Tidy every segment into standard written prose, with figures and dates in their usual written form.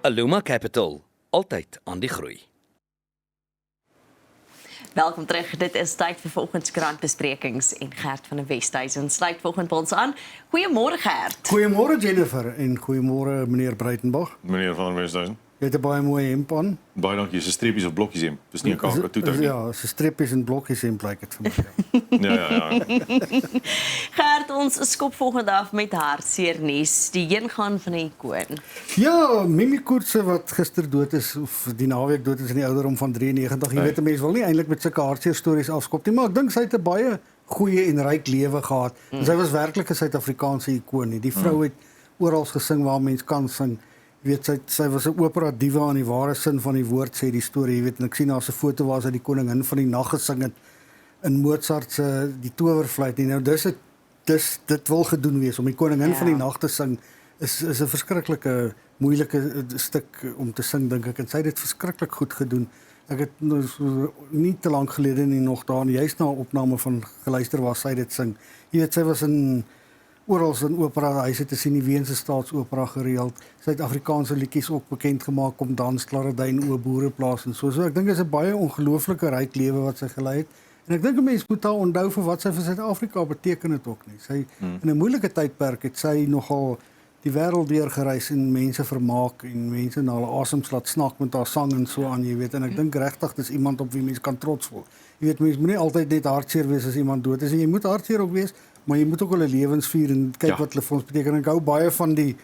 Aluma Capital, altyd aan die groei. Welkom terug, dit is tyd vir volgendskrantbesprekings en Gert van der Westhuizen sluit volgend by ons aan. Goeiemôre Gert. Goeiemôre Jennifer en goeiemôre meneer Breitenbach. Meneer van Westhuizen. Jy het 'n baie mooi hemp aan. Baie dankie, is 'n streepies of blokkies hemp. Dis nie 'n kaart toe nie. Ja, is 'n streepies en blokkies hemp lyk dit vir my. Ja. Gert, ons skop volgende af met hartseer nuus, die heengaan van 'n ikoon. Ja, Mimi Koortse wat gister dood is of die naweek dood is in die ouderdom van 93. Jy weet 'n mens wil nie eintlik met sulke hartseer stories afskop nie, maar ek dink sy het 'n baie goeie en ryk lewe gehad. Sy was werklik 'n Suid-Afrikaanse ikoon nie. Die vrou het oral gesing waar mens kan sing. Jy weet, sy was 'n opera diva in die ware sin van die woord, sê die storie. Jy weet, en ek sien daar 'n foto waar sy die koningin van die nag gesing het in Mozart se die towerfluit. Nou dit wil gedoen wees om die koningin van die nag te sing is 'n verskriklike moeilike stuk om te sing, dink ek, en sy het dit verskriklik goed gedoen. Ek het nie te lank gelede nie nog daar juist na 'n opname van geluister waar sy dit sing. Jy weet, sy was oral in operahuise te sien, die Weense Staatsopera gereeld. Suid-Afrikaanse liedjies ook bekend gemaak om dans, klaradyn, boereplaas en so. So ek dink dit is 'n baie ongelooflike ryk lewe wat sy gelei het. En ek dink 'n mens moet haar onthou vir wat sy vir Suid-Afrika beteken het ook nie. Sy in 'n moeilike tydperk het sy nogal die wêreld deur gereis en mense vermaak en mense na hulle asems laat snak met haar sang en so aan, jy weet. En ek dink regtig dis iemand op wie mens kan trots voel. Jy weet, mens moet nie altyd net hartseer wees as iemand dood is en jy moet hartseer ook wees, maar jy moet ook hulle lewens vier en kyk wat hulle vir ons beteken. Ek hou baie van die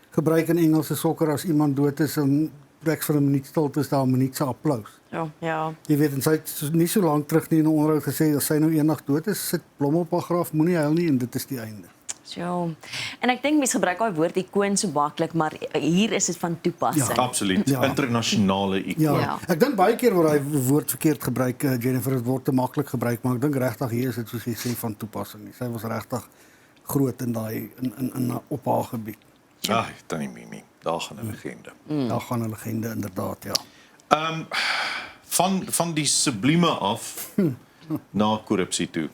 gebruik in Engelse sokker as iemand dood is en plek vir 'n minuut stilte is daar 'n minuut se applous. Ja. Jy weet, en sy het nie so lank terug nie in 'n onderhoud gesê as sy nou eendag dood is, sit blomme op haar graf, moenie huil nie en dit is die einde. Ja. En ek dink mense gebruik daai woord ikoon so maklik, maar hier is dit van toepassing. Ja, absoluut. Ja. Internasionale ikoon. Ja. Ek dink baie keer word daai woord verkeerd gebruik, Jennifer, dit word te maklik gebruik, maar ek dink regtig hier is dit soos jy sê van toepassing. Sy was regtig groot in daai in op haar gebied. Ja, tannie Mimi, daar gaan 'n legende. Daar gaan 'n legende inderdaad, ja. Van die sublieme af na korrupsie toe.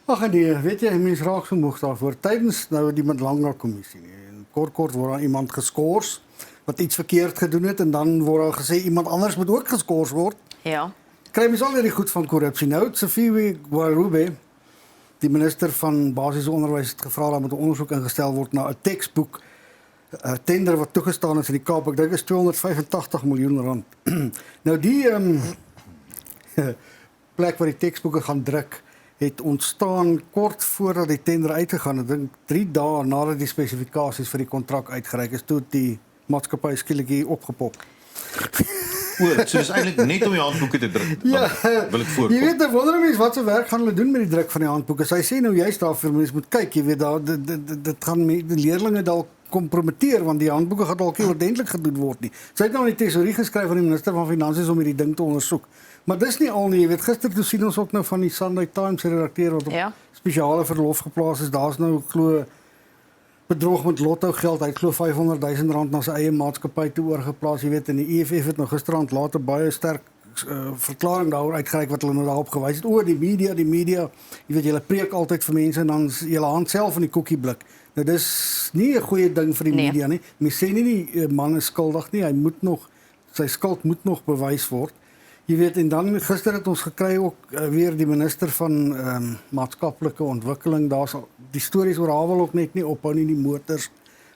Ag nee, weet jy, mense raak so moeg daarvoor. Tydens nou die Mandlanga kommissie nie. Kort word daar iemand geskort wat iets verkeerd gedoen het en dan word daar gesê iemand anders moet ook geskort word. Ja. Kry mens al hierdie goed van korrupsie. Nou Sifiwe Gwarube, die minister van basiese onderwys, het gevra dat moet 'n ondersoek ingestel word na 'n teksboek tender wat toegestaan is in die Kaap. Ek dink is 285 miljoen rand. Nou die plek waar die teksboeke gaan druk het ontstaan kort voordat die tender uitgegaan het. Ek dink 3 dae nadat die spesifikasies vir die kontrak uitgereik is, toe die maatskappy skielik hier opgepop. So dis eintlik net om die handboeke te druk. Ja, wil ek voorkom. Jy weet, wonder mense wat se werk gaan hulle doen met die druk van die handboeke. Sy sê nou juist daarvoor mense moet kyk, jy weet, daar dit gaan die leerlinge dalk kompromiteer want die handboeke gaan dalk nie ordentlik gedoen word nie. Sy het nou aan die tesourie geskryf aan die minister van Finansies om hierdie ding te ondersoek. Maar dis nie al nie, jy weet, gister toe sien ons ook nou van die Sunday Times redakteur wat op spesiale verlof geplaas is. Daar's nou glo bedrog met lotto geld. Hy het glo 500 000 rand na sy eie maatskappy toe oorgeplaas, jy weet, en die EFF het nou gisterand later baie sterk verklaring daaroor uitgereik wat hulle nou daarop gewys het. O, die media, jy weet, julle preek altyd vir mense en dan is julle hand self in die koekieblik. Nou dis nie 'n goeie ding vir die media nie. Mens sê nie die man is skuldig nie, sy skuld moet nog bewys word. Jy weet, en dan gister het ons gekry ook weer die minister van maatskaplike ontwikkeling. Daar's die stories oor haar wil ook net nie ophou nie, die motors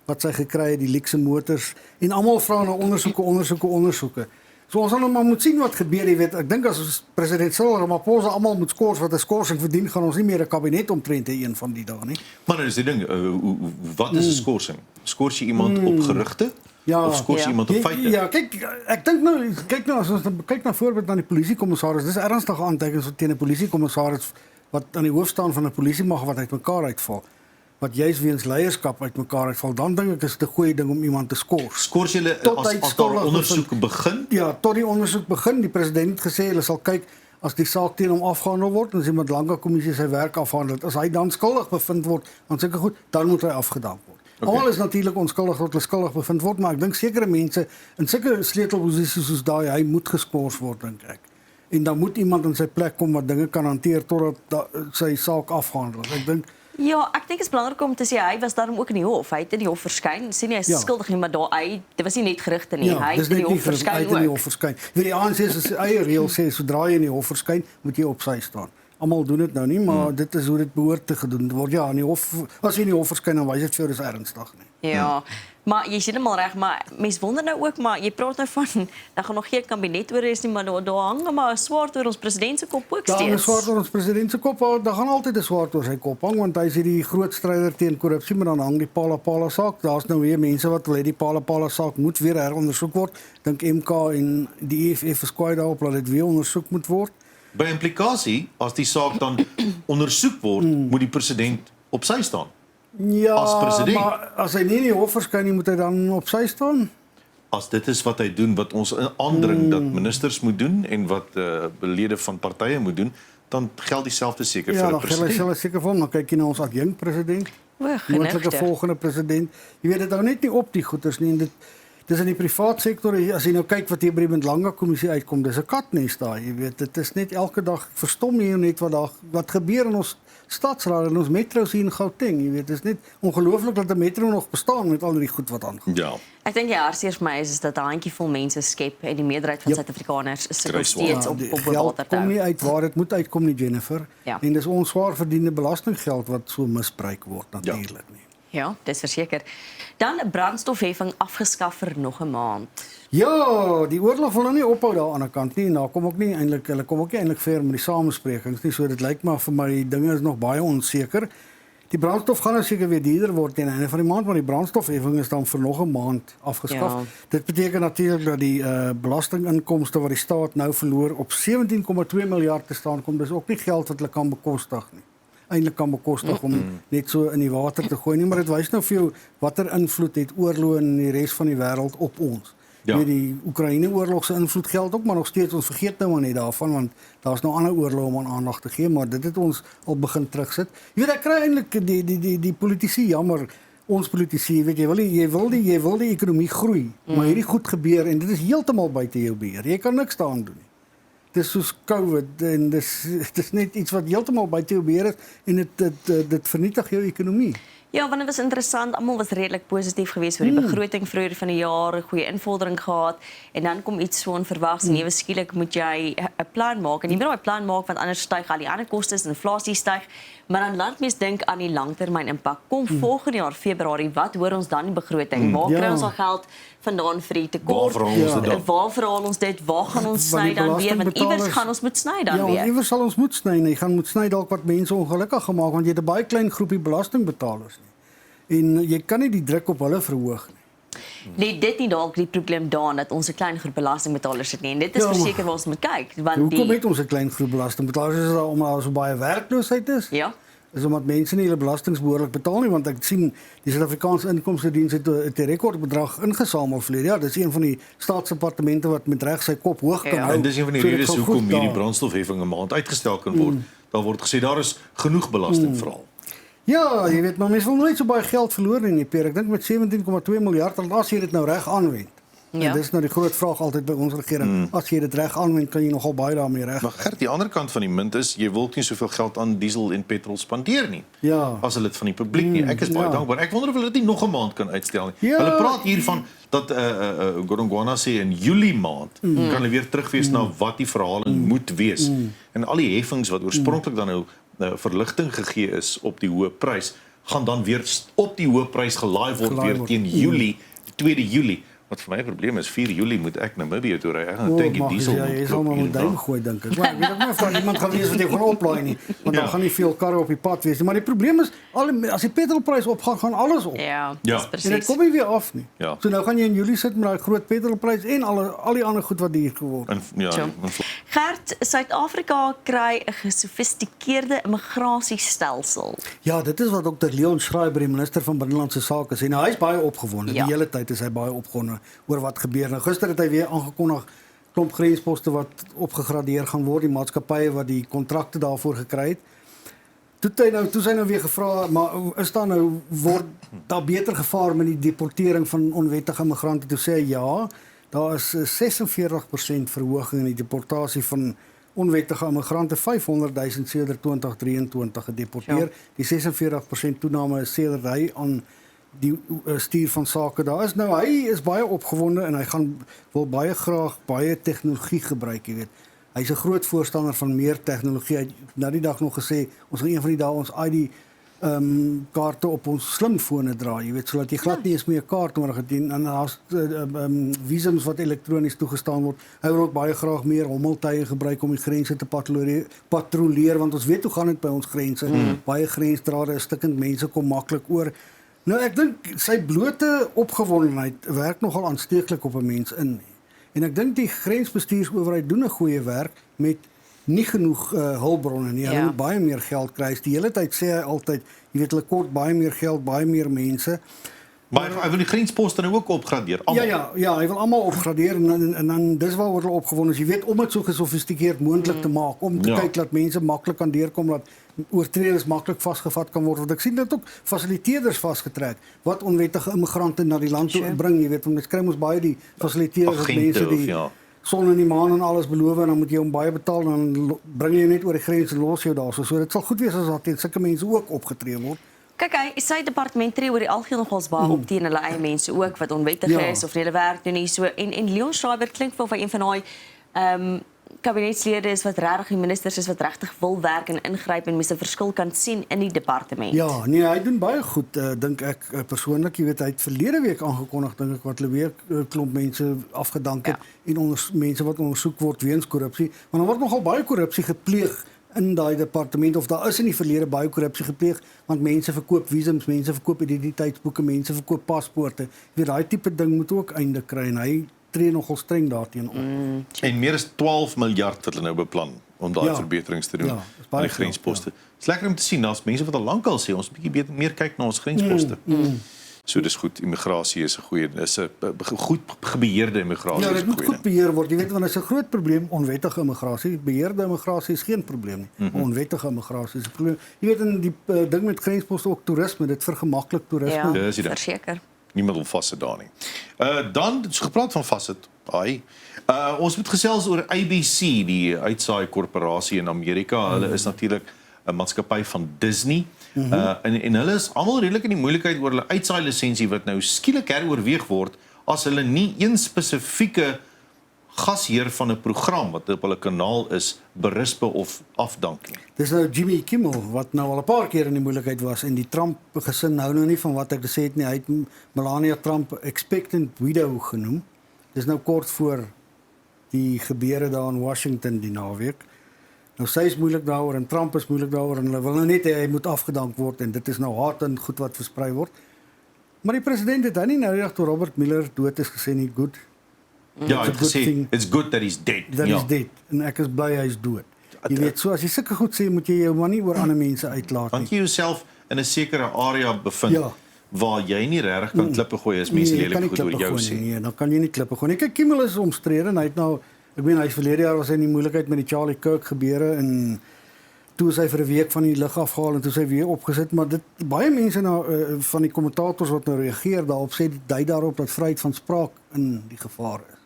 wat sy gekry het, die luukse motors en almal vra na ondersoeke. So ons sal nou maar moet sien wat gebeur, jy weet. Ek dink as president Cyril Ramaphosa almal moet skors wat 'n skorsing verdien, gaan ons nie meer 'n kabinet omtrent hê een van die dae nie. Maar nou is die ding, wat is 'n skorsing? Skors jy iemand op gerugte? Of skors jy iemand op feite? Ja, kyk, ek dink nou, as ons kyk na voorbeeld aan die polisiekommissaris, dis ernstige aantekenings teen 'n polisiekommissaris wat aan die hoof staan van 'n polisiemag wat uitmekaar uitval. Wat juist weens leierskap uitmekaar uitval, dan dink ek is dit 'n goeie ding om iemand te skors. Skors julle as daar ondersoek begin? Ja, tot die ondersoek begin. Die president het gesê hulle sal kyk as die saak teen hom afgehandel word en as die Mandlanga kommissie sy werk afhandel. As hy dan skuldig bevind word aan sulke goed, dan moet hy afgedank word. Almal is natuurlik onskuldig tot hulle skuldig bevind word, maar ek dink sekere mense in sulke sleutelposisies soos daai, hy moet geskort word, dink ek. En dan moet iemand in sy plek kom wat dinge kan hanteer totdat sy saak afgehandel is. Ek dink Ja, ek dink dit is belangrik om te sê hy was daarom ook in die hof. Hy het in die hof verskyn. Sê nie hy is Ja. skuldig nie, maar dit was nie net gerugte nie. Hy dis het in die net hof nie hy verskyn het in die ook. hof verskyn. Weet die ANC se eie reël sê sodra jy in die hof verskyn, moet jy op sy staan. Almal doen dit nou nie, maar dit is hoe dit behoort te gedoen word. Ja, in die hof, as jy in die hof verskyn, dan wys dit vir jou dis ernstig nie. Ja, maar jy sê heeltemal reg, maar mense wonder nou ook, maar jy praat nou van daar gaan nog geen kabinet oor is nie, maar daar hang maar 'n swaard oor ons president se kop ook Daar hang 'n steeds. swaard oor ons president se kop, daar gaan altyd 'n swaard oor sy kop hang want hy is die groot stryder teen korrupsie, maar dan hang die Pala saak. Daar's nou weer mense wat wil hê die Pala saak moet weer herondersoek word. Dink MK en die EFF is kwaai daarop dat dit weer ondersoek moet word. By implikasie, as die saak dan ondersoek word, moet die president op sy staan. Ja, As president. maar as hy nie in die hof verskyn nie, moet hy dan op sy staan? As dit is wat hy doen, wat ons aandring dat ministers moet doen en wat lede van partye moet doen, dan geld dieselfde seker Ja, vir 'n dan geld hy president. self seker vir hom. Dan kyk jy na ons adjunkt president, O, moontlike genigtig. volgende president. Jy weet dit hou net nie op die goeters nie en dis in die privaat sektor as jy nou kyk wat hier by die Mlanga kommissie uitkom, dis 'n katnes daar, jy weet, dit is net elke dag verstom jy net wat gebeur in ons stadsraad en ons metro's hier in Gauteng, jy weet, dit is net ongelooflik dat 'n metro nog bestaan met al die goed wat aangaan. Ja. Ek dink die hartseer vir my is dat 'n handjievol mense skep en die meerderheid van Yep. Suid-Afrikaners is Kry nog steeds op die water geld te kom hou. nie uit waar dit moet uitkom nie, Jennifer. Ja. En dis ons swaar verdiende belastinggeld wat so misbruik word natuurlik nie. Ja, dis verseker. Dan 'n brandstofheffing afgeskaf vir nog 'n maand. Ja, die oorlog wil nou nie ophou daar aan die kant nie. Nou kom ook nie eintlik, hulle kom ook nie eintlik ver met die samesprekings nie. So dit lyk maar vir my die dinge is nog baie onseker. Die brandstof gaan nou seker weer duurder word teen die einde van die maand, maar die brandstofheffing is dan vir nog 'n maand afgeskaf. Ja. Dit beteken natuurlik dat die belastinginkomste wat die staat nou verloor op 17,2 miljard te staan kom. Dis ook nie geld wat hulle kan bekostig nie. Eintlik kan bekostig om net so in die water te gooi nie, maar dit wys nou vir jou watter invloed het oorlog in die res van die wêreld op ons. Ja. Ja. Die Oekraïne-oorlog se invloed geld ook, maar nog steeds ons vergeet nou maar net daarvan want daar's nou ander oorloë om aan aandag te gee, maar dit het ons al begin terugsit. Jy weet ek kry eintlik die politici jammer. Ons politici, weet jy wil die ekonomie groei, maar hierdie goed gebeur en dit is heeltemal buite jou beheer. Jy kan niks daaraan doen nie. Dis soos COVID en dis net iets wat heeltemal buite jou beheer is en dit vernietig jou ekonomie. Ja, want dit was interessant. Almal was redelik positief geweest oor die begroting vroeër van die jaar, 'n goeie invordering gehad en dan kom iets so onverwags en ewe skielik moet jy 'n plan maak. En jy moet nou 'n plan maak want anders styg al die ander kostes en inflasie styg. Maar dan laat mens dink aan die langtermyn impak. Kom volgende jaar Februarie, wat hoor ons dan in die begroting? Waar kry Ja. ons al geld vandaan vir die tekort? Waar verhaal ons dit dan? Waar verhaal ons dit? Waar gaan ons Want sny die dan weer? Want iewers belastingbetalers- gaan ons moet sny dan Ja, weer. iewers sal ons moet sny. Jy gaan moet sny dalk wat mense ongelukkig gemaak want jy het 'n baie klein groepie belastingbetalers nie. En jy kan nie die druk op hulle verhoog nie. Nee, dit nie dalk die probleem daarin dat ons 'n klein groep belastingbetalers het nie. En dit is Ja, maar- verseker waar ons moet kyk, want Hoekom die het ons 'n klein groep belastingbetalers? Is dit omdat daar so baie werkloosheid is? ja, Is omdat mense nie hulle belastings behoorlik betaal nie, want ek sien die Suid-Afrikaanse Inkomstediens het 'n rekordbedrag ingesamel verlede jaar. Dis een van die staatsdepartemente wat met reg sy kop hoog kan Ja. hou. En dis een van die So dit redes gaan hoekom goed hierdie daar. brandstofheffing 'n maand uitgestel kan word. Daar word gesê daar is genoeg belasting veral. Ja, jy weet, maar mense wil nooit so baie geld verloor nie, Pierre. Ek dink met 17,2 miljard as jy dit nou reg aanwend. Ja. En dis nou die groot vraag altyd by ons regering. As jy dit reg aanwend, kan jy nogal baie daarmee reg. Maar Gert, die ander kant van die munt is jy wil ook nie soveel geld aan diesel en petrol spandeer nie. Ja. As 'n lid van die publiek nie. Ek is baie ja. dankbaar. Ek wonder of hulle dit nie nog 'n maand kan uitstel nie. Ja. Hulle praat hiervan dat Godongwana sê in Julie maand kan hulle weer terugwees na wat die verhaling moet wees. En al die heffings wat oorspronklik dan nou verligting gegee is op die hoë prys, gaan dan weer op die hoë prys gelaai word Gelaai weer word. teen Julie, 2 Julie. Wat vir my 'n probleem is, 4 Julie moet ek Namibië toe ry. Ek gaan dink die diesel ja, jy sal maar hier met en duim daar. gooi dink ek. Maar ek weet ook nie of daar iemand gaan wees wat jy gaan oplaai nie, want dan Ja. gaan nie veel karre op die pad wees nie. Maar die probleem is as die petrolprys opgaan, gaan alles op. ja, Ja. dis En dit presies. kom nie weer af nie. Ja. So nou gaan jy in Julie sit met daai groot petrolprys en al die ander goed wat duur geword het. En ja, So. Gert, Suid-Afrika kry 'n gesofistikeerde immigrasiestelsel. Ja, dit is wat Dr. Leon Schreiber, die minister van Binnelandse Sake, sê. Nou hy's baie opgewonde. Ja. Die hele tyd is hy baie opgewonde oor wat gebeur. Nou gister het hy weer aangekondig klomp grensposte wat opgegradeer gaan word, die maatskappye wat die kontrakte daarvoor gekry het. Toe sy nou weer gevra, maar is daar nou word daar beter gevaar met die deportering van onwettige immigrante? Toe sê hy ja, daar is 'n 46% verhoging in die deportasie van onwettige immigrante, 500,000 sedert 2023 gedeporteer. Die 46% toename is sedert hy aan die stuur van sake daar is. Nou hy is baie opgewonde en hy wil baie graag baie tegnologie gebruik, jy weet. Hy's 'n groot voorstander van meer tegnologie. Hy het na die dag nog gesê ons gaan een van die dae ons ID kaarte op ons slimfone dra, jy weet, sodat jy glad nie eens meer 'n kaart nodig het en daar's visums wat elektronies toegestaan word. Hy wil ook baie graag meer hommeltuie gebruik om die grense te patrolleer, want ons weet hoe gaan dit by ons grense. Baie grensdrade is stikkend, mense kom maklik oor. Nou ek dink sy blote opgewondenheid werk nogal aansteeklik op 'n mens in. En ek dink die grensbestuursowerheid doen 'n goeie werk met nie genoeg hulpbronne nie. Hulle moet baie meer geld kry. Die hele tyd sê hy altyd, jy weet, hulle kort baie meer geld, baie meer mense. Maar hy wil die grensposte nou ook opgradeer. Ja, hy wil almal opgradeer en dan dis waaroor hulle opgewonde is. Jy weet, om dit so gesofistikeerd moontlik te maak, om te kyk dat mense maklik kan deurkom, dat oortreders maklik vasgevat kan word. Want ek sien dit ook fasiliteerders vasgetrek wat onwettige immigrante na die land toe bring, jy weet, want ons kry ons baie die fasiliteerders wat mense die son in die maan en alles beloof en dan moet jy hom baie betaal en dan bring jy net oor die grens en los jou daar. So dit sal goed wees as daar teen sulke mense ook opgetree word. Kyk, sy departement tree oor die algeheel nogals baie op teen hulle eie mense ook wat onwettig is of nie hulle werk doen nie. So en Leon Schreiber klink vir een van daai kabinetslede is wat regtig die ministers is wat regtig wil werk en ingryp en mense verskil kan sien in die departement. Ja, nee, hy doen baie goed, dink ek persoonlik. Jy weet, hy het verlede week aangekondig, dink ek, wat hulle weer klomp mense afgedank het en mense wat ondersoek word weens korrupsie. Maar dan word nogal baie korrupsie gepleeg in daai departement, of daar is in die verlede baie korrupsie gepleeg, want mense verkoop visums, mense verkoop identiteitsboeke, mense verkoop paspoorte. Jy weet, daai tipe ding moet ook einde kry en hy tree nogal streng daarteen op. En meer as 12 miljard wat hulle nou beplan om daai verbeterings te doen aan die grensposte. Dit is lekker om te sien, daar's mense wat al lankal sê ons bietjie meer kyk na ons grensposte. So dis goed, immigrasie is 'n goeie, is 'n goed beheerde immigrasie. Ja, dit moet goed beheer word. Jy weet, want is 'n groot probleem onwettige immigrasie. Beheerde immigrasie is geen probleem nie. Onwettige immigrasie is 'n probleem. Jy weet, in die ding met grensposte ook toerisme, dit vergemaklik toerisme. Ja, verseker. Niemand wil vassit daar nie. Dan so gepraat van vassit. Ons moet gesels oor ABC, die uitsaai korporasie in Amerika. Hulle is natuurlik 'n maatskappy van Disney. En hulle is almal redelik in die moeilikheid oor hulle uitsaai lisensie wat nou skielik heroorweeg word as hulle nie een spesifieke gasheer van 'n program wat op hulle kanaal is berispe of afdank nie. Dis nou Jimmy Kimmel wat nou al 'n paar keer in die moeilikheid was en die Trump gesin hou nou nie van wat ek gesê het nie. Hy het Melania Trump expectant widow genoem. Dis nou kort voor die gebeure daar in Washington die naweek. Nou sy is moeilik daaroor en Trump is moeilik daaroor en hulle wil nou net hy moet afgedank word en dit is nou haat en goed wat versprei word. Maar die president het nie nou reg toe Robert Mueller dood is gesê nie, goed. Ja, hy het gesê it's good that he's dead. That is dead en ek is bly hy is dood. Jy weet, so as jy sulke goed sê, moet jy jou maar nie oor ander mense uitlaat nie. Want jy jouself in 'n sekere area bevind waar jy nie regtig kan klippe gooi as mense lelik goed oor jou sê. Nee, dan kan jy nie klippe gooi nie. Kyk, Kimmel is omstrede en hy het nou, ek meen hy's verlede jaar was hy in die moeilikheid met die Charlie Kirk gebeure en toe is hy vir 'n week van die lug afgehaal en toe is hy weer opgesit, maar dit baie mense nou van die kommentators wat nou reageer daarop sê dui daarop dat vryheid van spraak in die gevaar is.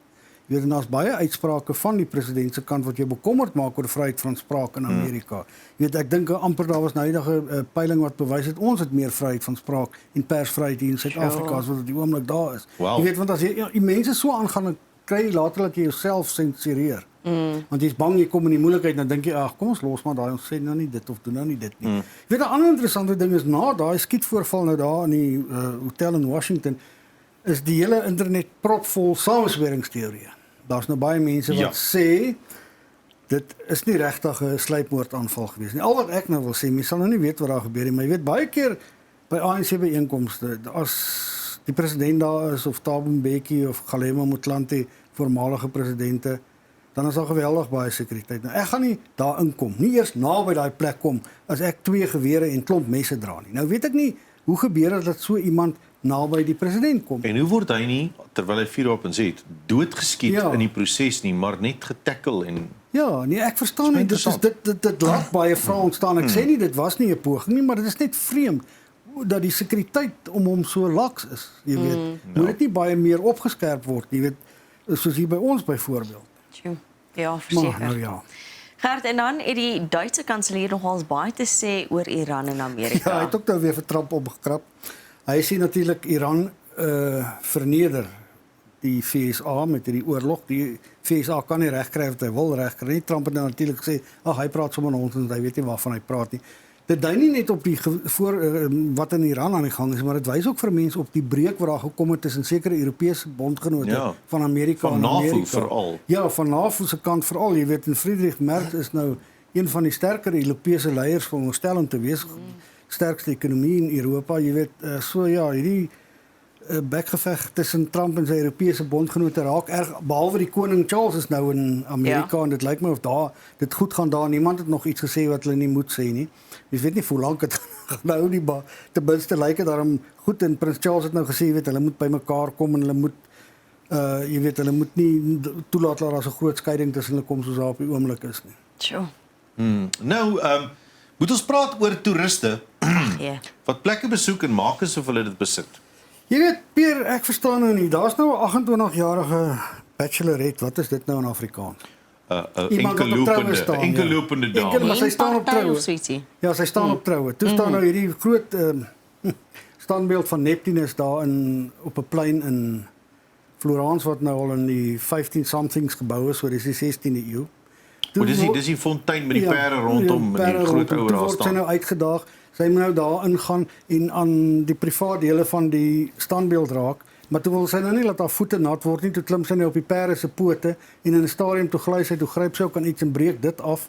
Jy weet, en daar's baie uitsprake van die president se kant wat jou bekommerd maak oor vryheid van spraak in Amerika. Jy weet, ek dink amper daar was nou eendag 'n peiling wat bewys het ons het meer vryheid van spraak en persvryheid hier in Suid-Afrika as wat op die oomblik daar is. Wow. Jy weet, want as jy mense so aangaan, dan kry jy later dat jy jouself sensureer. Want jy's bang jy kom in die moeilikheid, dan dink jy, ag, kom ons los maar daai, ons sê nou nie dit of doen nou nie dit nie. Jy weet, 'n ander interessante ding is na daai skietvoorval nou daar in die hotel in Washington is die hele internet propvol samensweringsteorieë. Daar's nou baie mense wat sê dit is nie regtig 'n sluipmoordaanval gewees nie. Al wat ek nou wil sê, mense sal nou nie weet wat daar gebeur nie, maar jy weet baie keer by ANC byeenkomste, as die president daar is of Thabo Mbeki of Kgalema Motlanthe, voormalige presidente, dan is daar geweldig baie sekuriteit. Nou ek gaan nie daar inkom, nie eers naby daai plek kom as ek 2 gewere en klomp messe dra nie. Nou weet ek nie hoe gebeur dit dat so iemand naby die president kom. En hoe word hy nie terwyl hy vuurwapens het doodgeskiet in die proses nie, maar net getackle en ja, nee, ek verstaan nie, dit laat baie vrae ontstaan. Ek sê nie dit was nie 'n poging nie, maar dit is net vreemd dat die sekuriteit om hom so laks is, jy weet. Moet dit nie baie meer opgeskerp word, jy weet, soos hier by ons byvoorbeeld. Ja, verseker. Maar nou ja. Gert, en dan het die Duitse kanselier nogals baie te sê oor Iran en Ja, Amerika. hy het ook nou weer vir Trump opgekrap. Hy sien natuurlik Iran verneder die VSA met hierdie oorlog. Die VSA kan nie regkry wat hy wil regkry nie. Trump het nou natuurlik gesê, ag hy praat sommer nonsens, hy weet nie waarvan hy praat nie. Dit dui nie net op die wat in Iran aan die gang is, maar dit wys ook vir mense op die breuk wat daar gekom het tussen sekere Europese bondgenote van Amerika van en Amerika. NAVO veral. Ja, van NAVO se kant veral. Jy weet, en Friedrich Merz is nou een van die sterker Europese leiers veronderstel om te wees. Sterkste ekonomie in Europa, jy weet, so ja, hierdie bekgeveg tussen Trump en sy Europese bondgenote raak erg, behalwe die koning Charles is nou in Amerika en dit lyk my of dit goed gaan daar. Niemand het nog iets gesê wat hulle nie moet sê nie. Jy weet nie hoe lank dit gaan nou nie, maar ten minste lyk dit daarom goed en Prins Charles het nou gesê, jy weet, hulle moet bymekaar kom en hulle moet jy weet, hulle moet nie toelaat dat daar so 'n groot skeiding tussen hulle kom soos daar op die oomblik is nie. Sjoe. Nou, moet ons praat oor toeriste Ja. wat plekke besoek en maak asof hulle dit besit. Jy weet, Pierre, ek verstaan nou nie. Daar's nou 'n 28-jarige bachelorette. Wat is dit nou in Afrikaans? Iemand wat op troue staan, enkellopende Enkel, dame. maar sy staan op Party troue. of soetsie. Ja, sy staan op troue. Toe staan nou hierdie groot standbeeld van Neptunus daar op 'n plein in Florence wat nou al in die 15-somethings gebou is, so dis die 16de eeu. Maar dis die fontein met die pere rondom en die groot ou daar Sy staan. nou uitgedaag. Sy moet nou daar ingaan en aan die privaat dele van die standbeeld raak. Maar toe wil sy nou nie laat haar voete nat word nie. Toe klim sy nou op die perde se pote en in 'n stadium toe gly sy, toe gryp sy ook aan iets en breek dit af.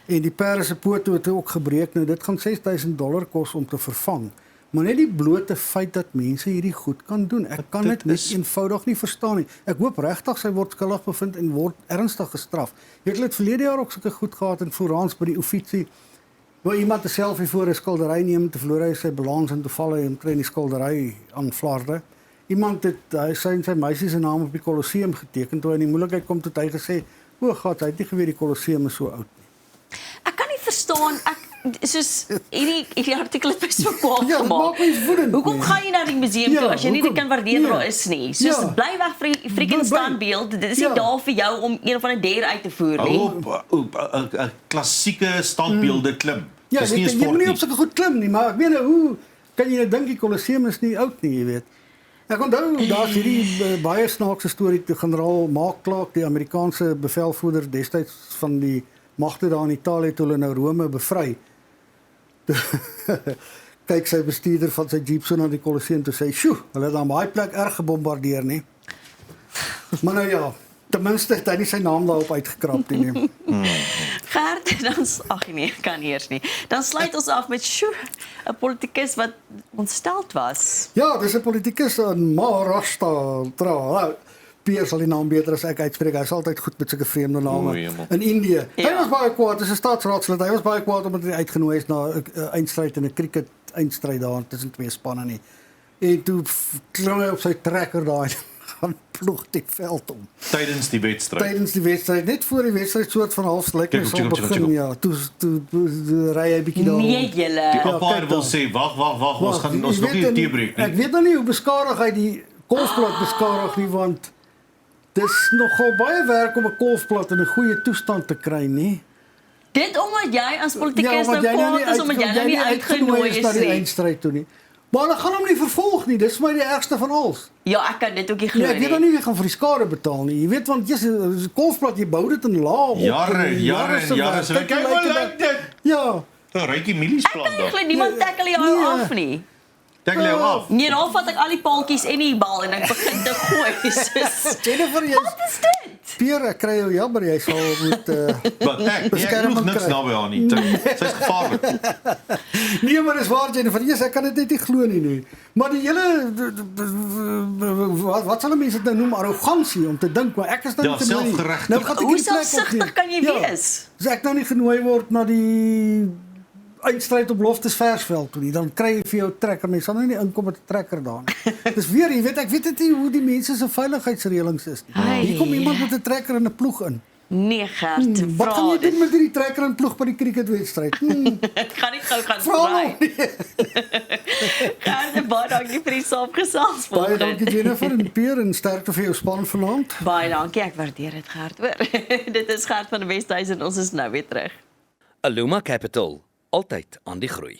En die perde se pote het ook gebreek. Nou dit gaan $6,000 kos om te vervang. Maar net die blote feit dat mense hierdie goed kan doen. Ek kan dit net eenvoudig nie verstaan nie. Ek hoop regtig sy word skuldig bevind en word ernstig gestraf. Jy het dit verlede jaar ook sulke goed gehad in Florence by die Uffizi. Waar iemand 'n selfie voor 'n skildery neem te verloor hy sy balans en toeval hy kry in die skildery aanflarde. Iemand het sy meisie se naam op die Colosseum geteken toe hy in die moeilikheid kom tot hy gesê, "O God, hy het nie geweet die Colosseum is so oud nie." Ek kan nie verstaan, soos hierdie artikel het my so kwaad Ja, dit gemaak. maak my woedend. Hoekom gaan jy na die museum toe as jy nie dit kan waardeer Ja. daar is nie? Soos Ja. bly weg vir die freaking Bly. standbeeld. Dit is nie Ja. daar vir jou om een van die dier uit te voer nie. Op klassieke standbeelde klim. Ja, Dis nie 'n jy sport moet nie nie. op sulke goed klim nie, maar ek meen hoe kan jy nou dink die Colosseum is nie oud nie, jy weet. Ek onthou daar's hierdie baie snaakse storie te generaal Mark Clark, die Amerikaanse bevelvoerder destyds van die magte daar in Italië toe hulle nou Rome bevry. Kyk sy bestuurder van sy jeep so na die Colosseum toe sê, "Sjoe, hulle het dan baie plek erg gebombardeer nie." Maar nou ja, ten minste het hy nie sy naam daarop uitgekrap nie. Gert, ag nee, kan nie eers nie. Dan sluit ons af met 'n politikus wat ontsteld was. Ja, dis 'n politikus in Maharashtra. Pierre sal die naam beter as ek uitspreek. Hy is altyd goed met sulke vreemde name. O, jemel. In Indië. Hy Ja. was baie kwaad, dis 'n staatsraadslid. Hy was baie kwaad omdat hy uitgenooi is na 'n eindstryd in 'n cricket eindstryd daar tussen twee spanne nie. En toe klim hy op sy trekker daar en gaan ploeg die veld om. Tydens die wedstryd. Tydens die wedstryd, net voor die wedstryd soort van halfslyk my sal begin. Ja, toe ry hy bietjie daar. Nee, Die julle. umpire kyk wil dan. sê wag, ons gaan ons Jy nog weet nie 'n dan- teebreek Ek nie. weet nou nie hoe beskadig hy die kolfplat beskadig nie, want dis nogal baie werk om 'n kolfplat in 'n goeie toestand te kry, nie? Dit omdat jy as politikus want nou jy kwaad is omdat jy nou nie uitgenooi na is die nie. eindstryd toe nie. Maar hulle gaan hom nie vervolg nie. Dis vir my die ergste van alles. Ja, ek kan dit ook nie Nee, glo ek weet nou nie. nie wie gaan vir die skade betaal nie. Jy weet want jy's kolfplat, jy bou dit in laag op. Jare en jare se en jare. werk. So Kyk kyk hoe hoe lyk lyk dit. Ja. 'n Rykie mieliesplan Ek daar. glo niemand tackle jou Nee. af nie. Dink jy af? Nee, dan vat ek al die paaltjies en die bal en ek begin te gooi. Soos, Jennifer, wat is dit? Pierre, ek kry jou jammer, jy sal moet Wat ek Beskerming nog niks kry. naby haar nie. Sy's gevaarlik. Nee, maar dis waar Jennifer. Yes, ek kan dit net nie glo nie. Maar die hele wat sal mense dit nou noem arrogansie om te dink maar ek is nou Ja, nie genooi nie. selfgerechtig. Nou gaan ek Hoe hierdie plek selfsugtig opneem. kan jy wees? As ek nou nie genooi word na die eindstryd op Loftesversveld toe nie, dan kry jy vir jou trekker. Mens sal nou nie inkom met 'n trekker daar nie. Dis weer, jy weet, ek weet dit nie hoe die mense se veiligheidsreëlings is nie. Ai. Hier kom iemand met 'n trekker en 'n ploeg in. Nee, Gert, Wat gaan jy doen met die trekker en ploeg by die cricketwedstryd? Ek gaan nie gou gaan Vra draai. hom nie. Gert, baie dankie vir die saamgesels Baie vanoggend. dankie Jennifer en Pierre en sterkte vir jou span vanaand. Baie dankie, ek waardeer dit, Gert, hoor. Dit is Gert van die Wesduisen en ons is nou weer terug. Aluma Capital, altyd aan die groei.